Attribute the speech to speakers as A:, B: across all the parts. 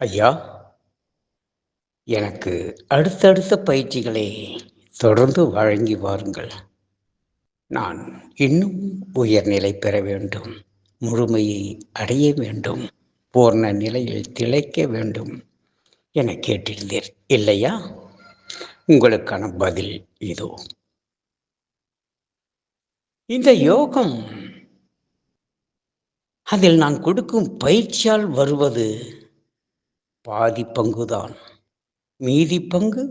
A: ஐயா, எனக்கு அடுத்தடுத்த பயிற்சிகளை தொடர்ந்து வழங்கி வாருங்கள். நான் இன்னும் உயர்நிலை பெற வேண்டும், முழுமையை அடைய வேண்டும், பூர்ண நிலையில் திளைக்க வேண்டும் என கேட்டிருந்தீர் இல்லையா? உங்களுக்கான பதில் இதோ. இந்த யோகம், அதில் நான் கொடுக்கும் பயிற்சியால் வருவது பாதி பங்குதான். மீதி பங்கு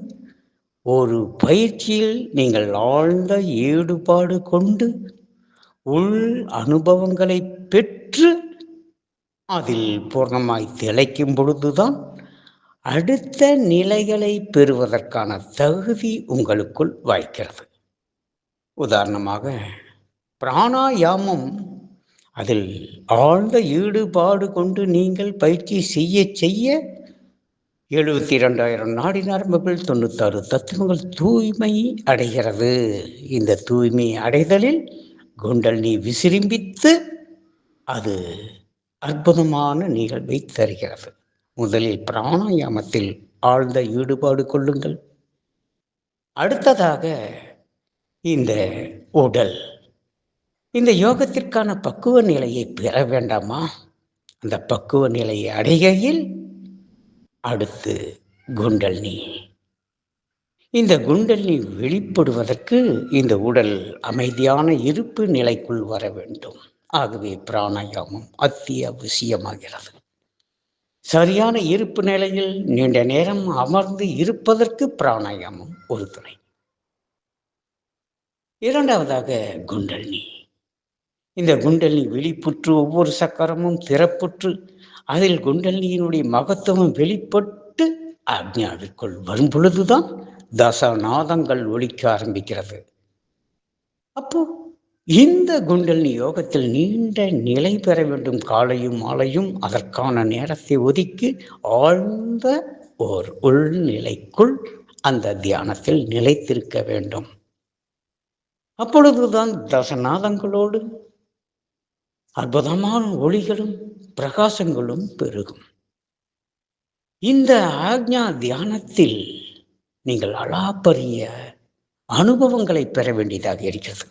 A: ஒரு பயிற்சியில் நீங்கள் ஆழ்ந்த ஈடுபாடு கொண்டு உள் அனுபவங்களை பெற்று அதில் பூர்ணமாய் திளைக்கும் பொழுதுதான் அடுத்த நிலைகளை பெறுவதற்கான தகுதி உங்களுக்குள் வாய்க்கிறது. உதாரணமாக பிராணாயாமம், அதில் ஆழ்ந்த ஈடுபாடு கொண்டு நீங்கள் பயிற்சி செய்ய செய்ய 72,000 நாடி நரம்புகள், 96 தத்துவங்கள் தூய்மை அடைகிறது. இந்த தூய்மை அடைதலில் குண்டலினி விசிரிம்பித்து அது அற்புதமான நிகழ்வை தருகிறது. முதலில் பிராணாயாமத்தில் ஆழ்ந்த ஈடுபாடு கொள்ளுங்கள். அடுத்ததாக இந்த உடல், இந்த யோகத்திற்கான பக்குவ நிலையை பெற வேண்டாமா? அந்த பக்குவ நிலையை அடைகையில் அடுத்து குண்டலினி. இந்த குண்டலினி வெளிப்படுவதற்கு இந்த உடல் அமைதியான இருப்பு நிலைக்குள் வர வேண்டும். ஆகவே பிராணாயாமம் அத்தியாவசியமாகிறது. சரியான இருப்பு நிலையில் நீண்ட நேரம் அமர்ந்து இருப்பதற்கு பிராணாயாமம் ஒரு துணை. இரண்டாவதாக குண்டலினி. இந்த குண்டலினி வெளிப்புற்று ஒவ்வொரு சக்கரமும் திறப்புற்று அதில் குண்டலினியினுடைய மகத்துவம் வெளிப்பட்டு ஆக்ஞாவிற்குள் வரும் பொழுதுதான் தசநாதங்கள் ஒலிக்க ஆரம்பிக்கிறது. அப்போ இந்த குண்டலினி யோகத்தில் நீண்ட நிலை பெற வேண்டும். காலையும் மாலையும் அதற்கான நேரத்தை ஒதுக்கி ஆழ்ந்த ஓர் உள்நிலைக்குள் அந்த தியானத்தில் நிலைத்திருக்க வேண்டும். அப்பொழுதுதான் தசநாதங்களோடு அற்புதமான ஒளிகளும் பிரகாசங்களும் பெருகும். இந்த ஆக்ஞா தியானத்தில் நீங்கள் அளப்பரிய அனுபவங்களை பெற வேண்டியதாக இருக்கிறது.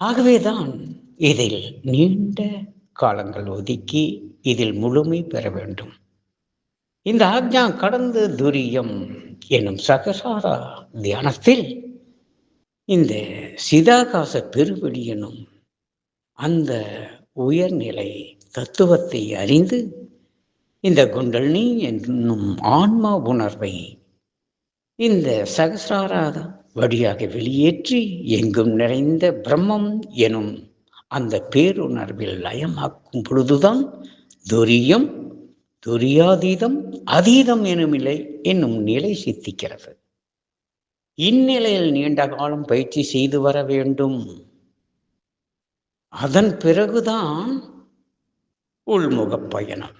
A: ஆகவேதான் இதில் நீண்ட காலங்கள் ஒதுக்கி இதில் முழுமை பெற வேண்டும். இந்த ஆக்ஞா கடந்து துரியம் எனும் சகசாரா தியானத்தில் இந்த சிதாகாச பெருவெளி எனும் அந்த உயர்நிலை தத்துவத்தை அறிந்து இந்த குண்டலினி என்னும் ஆன்மா உணர்வை இந்த சகசாராத வழியாக வெளியேற்றி எங்கும் நிறைந்த பிரம்மம் எனும் அந்த பேருணர்வில் லயமாக்கும் பொழுதுதான் துரியம், துரியாதீதம், அதீதம் என்னும் நிலை சித்திக்கிறது. இந்நிலையில் நீண்ட காலம் பயிற்சி செய்து வர வேண்டும். அதன் பிறகுதான் உள்முக பயணம்,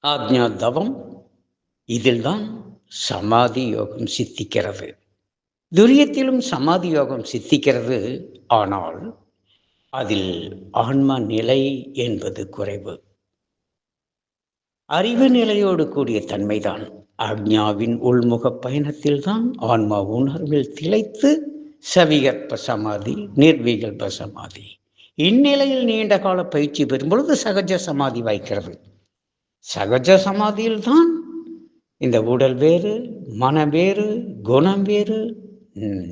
A: ஆக்ஞா தவம். இதில்தான் சமாதி யோகம் சித்திக்கிறது. துரியத்திலும் சமாதி யோகம் சித்திக்கிறது. ஆனால் அதில் ஆன்ம நிலை என்பது குறைவு. அறிவு நிலையோடு கூடிய தன்மைதான். ஆக்ஞாவின் உள்முக பயணத்தில் தான் ஆன்மா உணர்வில் திளைத்து சவிகற்ப சமாதி, நிர்விகல்ப சமாதி. இந்நிலையில் நீண்ட கால பயிற்சி பெறும் பொழுது சகஜ சமாதி வாய்க்கிறது. சகஜ சமாதியில் தான் இந்த உடல் வேறு, மனம் வேறு, குணம் வேறு,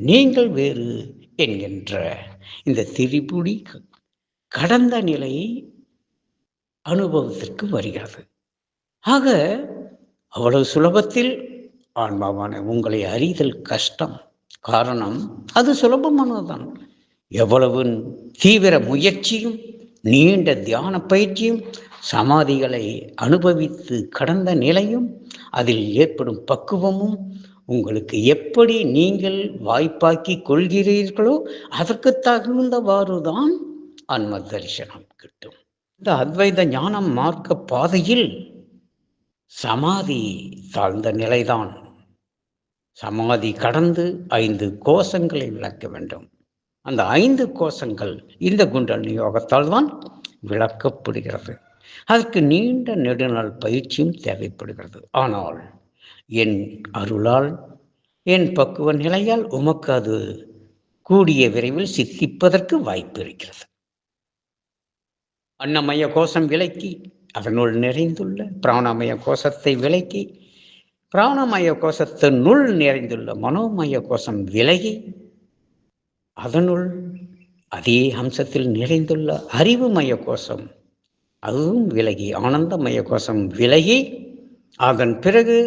A: நீங்கள் வேறு என்கின்ற இந்த திரிபுடி கடந்த நிலையை அனுபவத்திற்கு வருகிறது. ஆக அவ்வளவு சுலபத்தில் ஆன்மாவான உங்களை அறிதல் கஷ்டம். காரணம், அது சுலபமானதுதான். எவ்வளவு தீவிர முயற்சியும் நீண்ட தியான பயிற்சியும் சமாதிகளை அனுபவித்து கடந்த நிலையும் அதில் ஏற்படும் பக்குவமும் உங்களுக்கு எப்படி நீங்கள் வாய்ப்பாக்கி கொள்கிறீர்களோ அதற்கு தகுந்தவாறுதான் ஆன்ம தரிசனம் கிட்டும். இந்த அத்வைத ஞானம் மார்க்க பாதையில் சமாதி தாழ்ந்த நிலைதான். சமாதி கடந்து 5 கோஷங்களை விளக்க வேண்டும். அந்த 5 கோஷங்கள் இந்த குண்டலினி யோகத்தால் தான் விளக்கப்படுகிறது. அதற்கு நீண்ட நெடுநாள் பயிற்சியும் தேவைப்படுகிறது. ஆனால் என் அருளால், என் பக்குவ நிலையால் உமக்கு அது கூடிய விரைவில் சித்திப்பதற்கு வாய்ப்பு இருக்கிறது. அன்னமய கோஷம் விலக்கி அதனுள் நிறைந்துள்ள பிராணமய கோஷத்தை விலக்கி, பிராணமய கோஷத்தினுள் நிறைந்துள்ள மனோமய கோஷம் விலகி, அதனுள் அதே அம்சத்தில் நிறைந்துள்ள அறிவுமய கோஷம் அதுவும் விலகி, ஆனந்தமய கோஷம் விலகி, அதன் பிறகு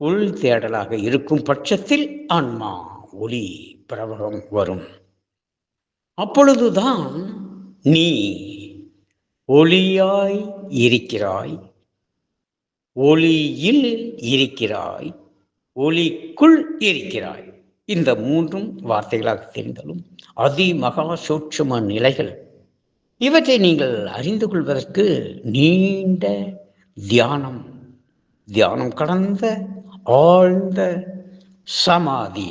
A: உள் தேடலாக இருக்கும் பட்சத்தில் ஆன்மா ஒளி பிரபகம் வரும். அப்பொழுதுதான் நீ ஒளியாய் இருக்கிறாய், ஒளியில் இருக்கிறாய், ஒளிக்குள் இருக்கிறாய். இந்த மூன்றும் வார்த்தைகளாக தெரிந்தாலும் அதிமகா சூட்சும நிலைகள். இவற்றை நீங்கள் அறிந்து கொள்வதற்கு நீண்ட தியானம் கடந்த ஆழ்ந்த சமாதி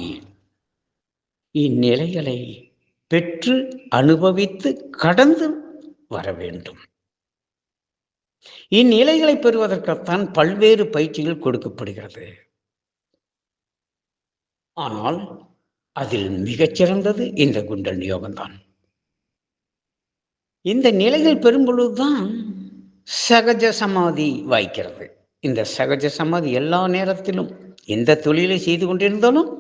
A: இந்நிலைகளை பெற்று அனுபவித்து கடந்து வர வேண்டும். இந்நிலைகளை பெறுவதற்குத்தான் பல்வேறு பயிற்சிகள் கொடுக்கப்படுகிறது. ஆனால் அதில் மிகச்சிறந்தது இந்த குண்டலினி யோகம்தான். இந்த நிலைகள் பெறும் பொழுதுதான் சகஜ சமாதி வாய்க்கிறது. இந்த சகஜ சமாதி எல்லா நேரத்திலும் எந்த தொழிலை செய்து கொண்டிருந்தாலும்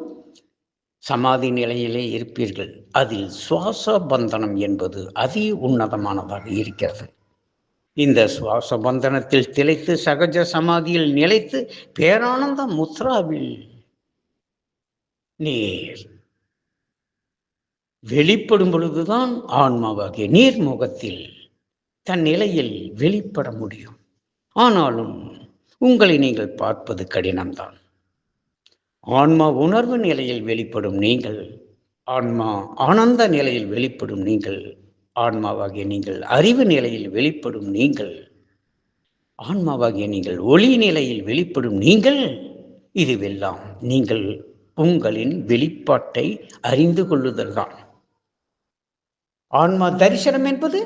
A: சமாதி நிலையிலே இருப்பீர்கள். அதில் சுவாச பந்தனம் என்பது அதி உன்னதமானதாக இருக்கிறது. இந்த சுவாச பந்தனத்தில் திளைத்து சகஜ சமாதியில் நிலைத்து பேரானந்த முத்ராவில் நீர் வெளிப்படும் பொழுதுதான் ஆன்மாவாகிய நீர்முகத்தில் தன் நிலையில் வெளிப்பட முடியும். ஆனாலும் உங்களை நீங்கள் பார்ப்பது கடினம்தான். ஆன்மா உணர்வு நிலையில் வெளிப்படும் நீங்கள், ஆன்மா ஆனந்த நிலையில் வெளிப்படும் நீங்கள், ஆன்மாவாகிய நீங்கள் அறிவு நிலையில் வெளிப்படும் நீங்கள், ஆன்மாவாகிய நீங்கள் ஒளி நிலையில் வெளிப்படும் நீங்கள், இதுவெல்லாம் நீங்கள் உங்களின் வெளிப்பாட்டை அறிந்து கொள்ளுதல் தான். ஆன்மா தரிசனம் என்பது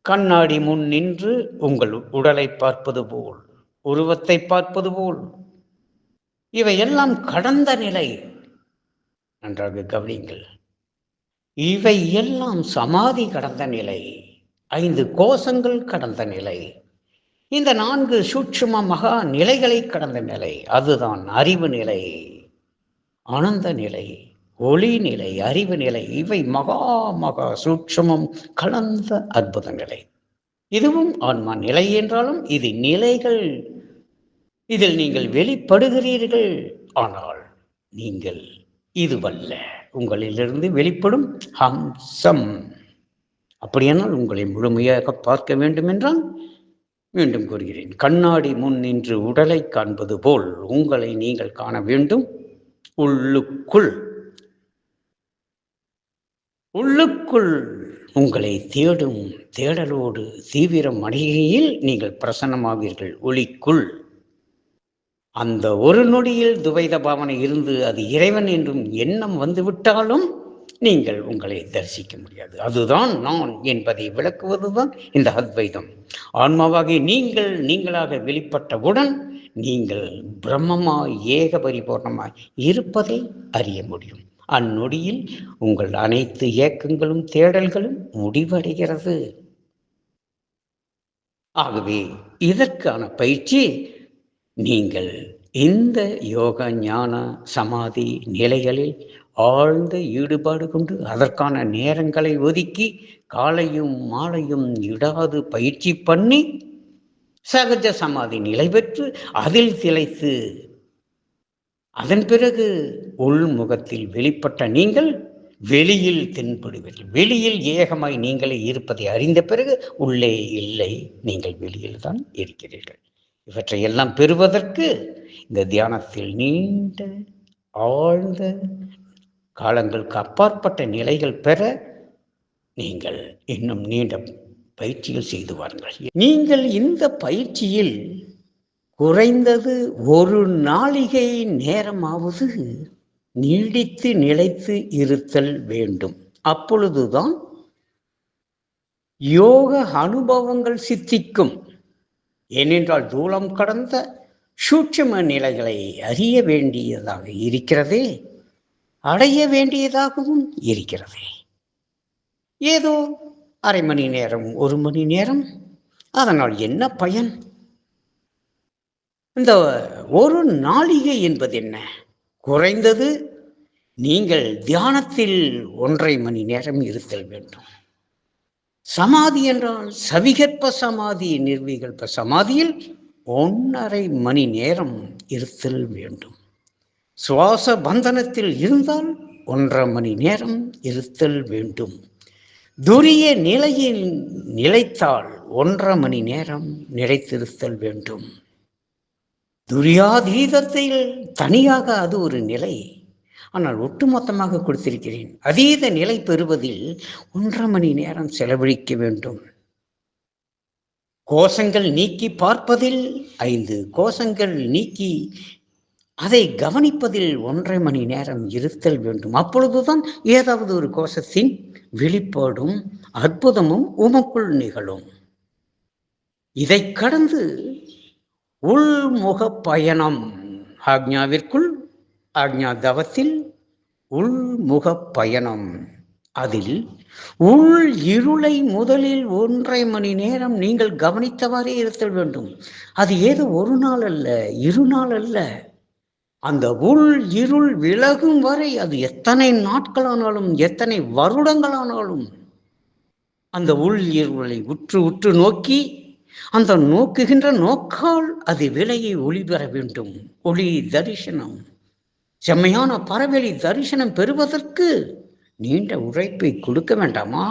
A: கண்ணாடி முன் நின்று உங்கள் உடலை பார்ப்பது போல், உருவத்தை பார்ப்பது போல், இவையெல்லாம் கடந்த நிலை. நன்றாக கவனிங்கள். இவை எல்லாம் சமாதி கடந்த நிலை, 5 கோஷங்கள் கடந்த நிலை, இந்த 4 சூட்சும மகா நிலைகளை கடந்த நிலை. அதுதான் அறிவு நிலை, ஆனந்த நிலை, ஒளி நிலை, அறிவு நிலை. இவை மகா மகா சூட்சுமம் கலந்த அற்புத நிலை. இதுவும் ஆன்மா நிலை என்றாலும் இது நிலைகள். இதில் நீங்கள் வெளிப்படுகிறீர்கள். ஆனால் நீங்கள் இதுவல்ல, உங்களிலிருந்து வெளிப்படும் ஹம்சம். அப்படியானால் உங்களை முழுமையாக பார்க்க வேண்டும் என்றால் மீண்டும் கூறுகிறேன், கண்ணாடி முன் நின்று உடலை காண்பது போல் உங்களை நீங்கள் காண வேண்டும். உள்ளுக்குள் உங்களை தேடும் தேடலோடு தீவிரம் அடைகையில் நீங்கள் பிரசன்னமாவீர்கள். ஒளிக்குள் அந்த ஒரு நொடியில் துவைத பாவனை இருந்து அது இறைவன் என்றும் எண்ணம் வந்துவிட்டாலும் நீங்கள் உங்களை தரிசிக்க முடியாது. அதுதான் நான் என்பதை விளக்குவதுதான் இந்த அத்வைதம். ஆன்மாவாகி நீங்களாக வெளிப்பட்டவுடன் நீங்கள் பிரம்மமாய் ஏக பரிபூர்ணமாய் இருப்பதை அறிய முடியும். அந்நொடியில் உங்கள் அனைத்து ஏக்கங்களும் தேடல்களும் முடிவடைகிறது. ஆகவே இதற்கான பயிற்சி நீங்கள் இந்த யோக ஞான சமாதி நிலைகளில் ஆழ்ந்த ஈடுபாடு கொண்டு அதற்கான நேரங்களை ஒதுக்கி காலையும் மாலையும் இடாது பயிற்சி பண்ணி சகஜ சமாதி நிலை பெற்று அதில் திளைத்து அதன் பிறகு உள்முகத்தில் வெளிப்பட்ட நீங்கள் வெளியில் தென்படுவீர்கள். வெளியில் ஏகமாய் நீங்களே இருப்பதை அறிந்த பிறகு உள்ளே இல்லை, நீங்கள் வெளியில் தான் இருக்கிறீர்கள். இவற்றையெல்லாம் பெறுவதற்கு இந்த தியானத்தில் நீண்ட ஆழ்ந்த காலங்களுக்கு அப்பாற்பட்ட நிலைகள் பெற நீங்கள் இன்னும் நீண்ட பயிற்சிகள் செய்து வாருங்கள். நீங்கள் இந்த பயிற்சியில் குறைந்தது 1 நாளிகை நேரமாவது நீடித்து நிலைத்து இருத்தல் வேண்டும். அப்பொழுதுதான் யோக அனுபவங்கள் சித்திக்கும். ஏனென்றால் தூலம் கடந்த சூட்சும நிலைகளை அறிய வேண்டியதாக இருக்கிறதே, அடைய வேண்டியதாகவும் இருக்கிறது. ஏதோ அரை மணி நேரம், ஒரு மணி நேரம், அதனால் என்ன பயன்? இந்த ஒரு நாளிகை என்பது என்ன? குறைந்தது நீங்கள் தியானத்தில் 1.5 மணி நேரம் இருத்தல் வேண்டும். சமாதி என்றால் சவிகற்ப சமாதி, நிர்விகல்ப சமாதியில் 1.5 மணி நேரம் இருத்தல் வேண்டும். சுவாச பந்தனத்தில் இருந்தால் 1.5 மணி நேரம் இருத்தல் வேண்டும். துரிய நிலையில் நிலைத்தால் 1.5 மணி நேரம் நிலைத்திருத்தல் வேண்டும். துரியாதீதத்தில் தனியாக அது ஒரு நிலை. ஆனால் ஒட்டுமொத்தமாக கொடுத்திருக்கிறேன். அதீத நிலை பெறுவதில் 1.5 மணி நேரம் செலவழிக்க வேண்டும். கோஷங்கள் நீக்கி பார்ப்பதில் 5 கோஷங்கள் நீக்கி அதை கவனிப்பதில் 1.5 மணி நேரம் இருத்தல் வேண்டும். அப்பொழுதுதான் ஏதாவது ஒரு கோஷத்தின் வெளிப்பாடும் அற்புதமும் உமக்குள் நிகழும். இதை கடந்து உள்முக பயணம், ஆக்ஞாவிற்குள், ஆக்ஞா தவத்தில் உள்முக பயணம். அதில் உள் இருளை முதலில் 1.5 மணி நேரம் நீங்கள் கவனித்தவாறே இருத்தல் வேண்டும். அது ஏதோ ஒரு நாள் அல்ல, 2 நாள் அல்ல. அந்த உள் இருள் விலகும் வரை, அது எத்தனை நாட்களானாலும், எத்தனை வருடங்களானாலும், அந்த உள் இருளை உற்று உற்று நோக்கி, அந்த நோக்குகின்ற நோக்கால் அது விலையை ஒளி பெற வேண்டும். ஒளி தரிசனம், செம்மையான பரவெளி தரிசனம் பெறுவதற்கு நீண்ட உழைப்பை கொடுக்க வேண்டாமா?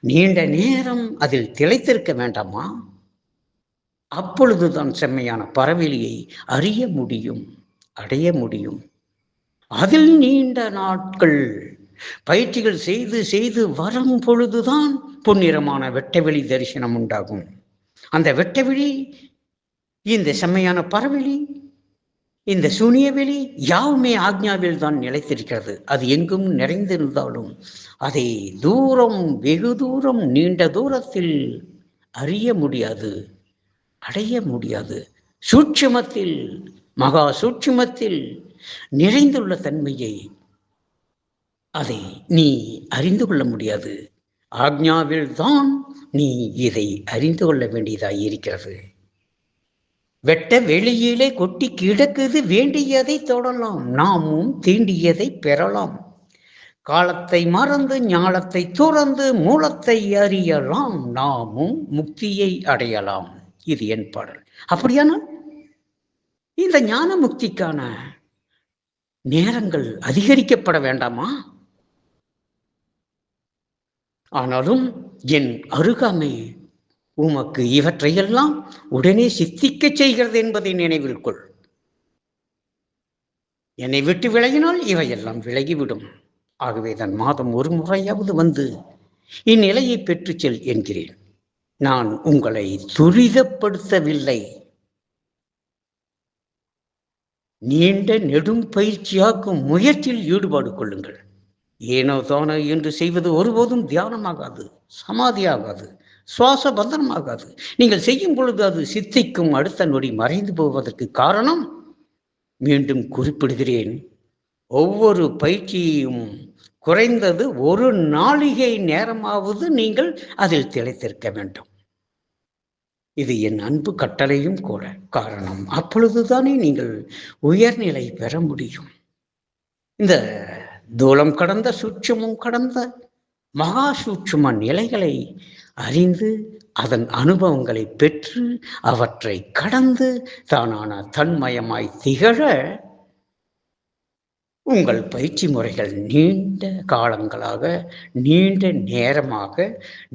A: நீண்ட நேரம் அதில் திளைத்திருக்க வேண்டாமா? அப்பொழுதுதான் செம்மையான பரவெளியை அறிய முடியும், அடைய முடியும். அதில் நீண்ட நாட்கள் பயிற்சிகள் செய்து செய்து வரும் பொழுதுதான் பொன்னிறமான வெட்டவெளி தரிசனம் உண்டாகும். அந்த வெட்டவெளி, இந்த செம்மையான பரவெளி, இந்த சூனியவெளி யாவுமே ஆக்ஞாவில் தான் நிலைத்திருக்கிறது. அது எங்கும் நிறைந்திருந்தாலும் அதை தூரம், வெகு தூரம், நீண்ட தூரத்தில் அறிய முடியாது, அடைய முடியாது. சூட்சுமத்தில், மகா சூட்சுமத்தில் நிறைந்துள்ள தன்மையை அதை நீ அறிந்து கொள்ள முடியாது. ஆக்ஞாவில் தான் நீ இதை அறிந்து கொள்ள வேண்டியதாய் இருக்கிறது. வெட்ட வெளியிலே கொட்டி கிடக்குது, வேண்டியதை தொடலாம், நாமும் தீண்டியதை பெறலாம். காலத்தை மறந்து ஞானத்தை துறந்து மூலத்தை அறியலாம், நாமும் முக்தியை அடையலாம். இது என் பாடல். அப்படியானால் இந்த ஞான முக்திக்கான நேரங்கள் அதிகரிக்கப்பட வேண்டாமா? ஆனாலும் என் அருகாமை உமக்கு இவற்றையெல்லாம் உடனே சித்திக்க செய்கிறது என்பதை நினைவில் கொள். என்னை விட்டு விலகினால் இவையெல்லாம் விலகிவிடும். ஆகவே தான் மாதம் ஒரு முறையாவது வந்து இந்நிலையை பெற்றுச் செல் என்கிறேன். நான் உங்களை துரிதப்படுத்தவில்லை. நீண்ட நெடும் பயிற்சியாக்கும் முயற்சியில் ஈடுபாடு கொள்ளுங்கள். ஏனோ தானோ என்று செய்வது ஒருபோதும் தியானமாகாது, சமாதியாகாது, சுவாச பந்தனமாகாது. நீங்கள் செய்யும் பொழுது அது சித்திக்கும், அடுத்த நொடி மறைந்து போவதற்கு காரணம், மீண்டும் குறிப்பிடுகிறேன், ஒவ்வொரு பயிற்சியையும் குறைந்தது 1 நாளிகை நேரமாவது நீங்கள் அதில் திளைத்திருக்க வேண்டும். இது என் அன்பு கட்டளையும் கூட. காரணம், அப்பொழுதுதானே நீங்கள் உயர்நிலை பெற முடியும். இந்த தூலம் கடந்த, சூட்சுமம் கடந்த மகா சூட்சும நிலைகளை அறிந்து, அதன் அனுபவங்களை பெற்று, அவற்றை கடந்து தானான தன்மயமாய் திகழ உங்கள் பயிற்சி முறைகள் நீண்ட காலங்களாக, நீண்ட நேரமாக,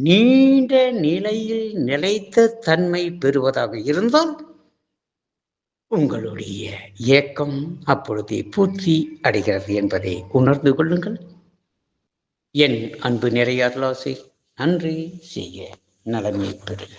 A: நீண்ட நிலையில் நிலைத்த தன்மை பெறுவதாக இருந்தால் உங்களுடைய இயக்கம் அப்பொழுதே பூர்த்தி அடைகிறது என்பதை உணர்ந்து கொள்ளுங்கள். என் அன்பு நிறைய அருளாசி. நன்றி செய்ய நலமே பெறுக.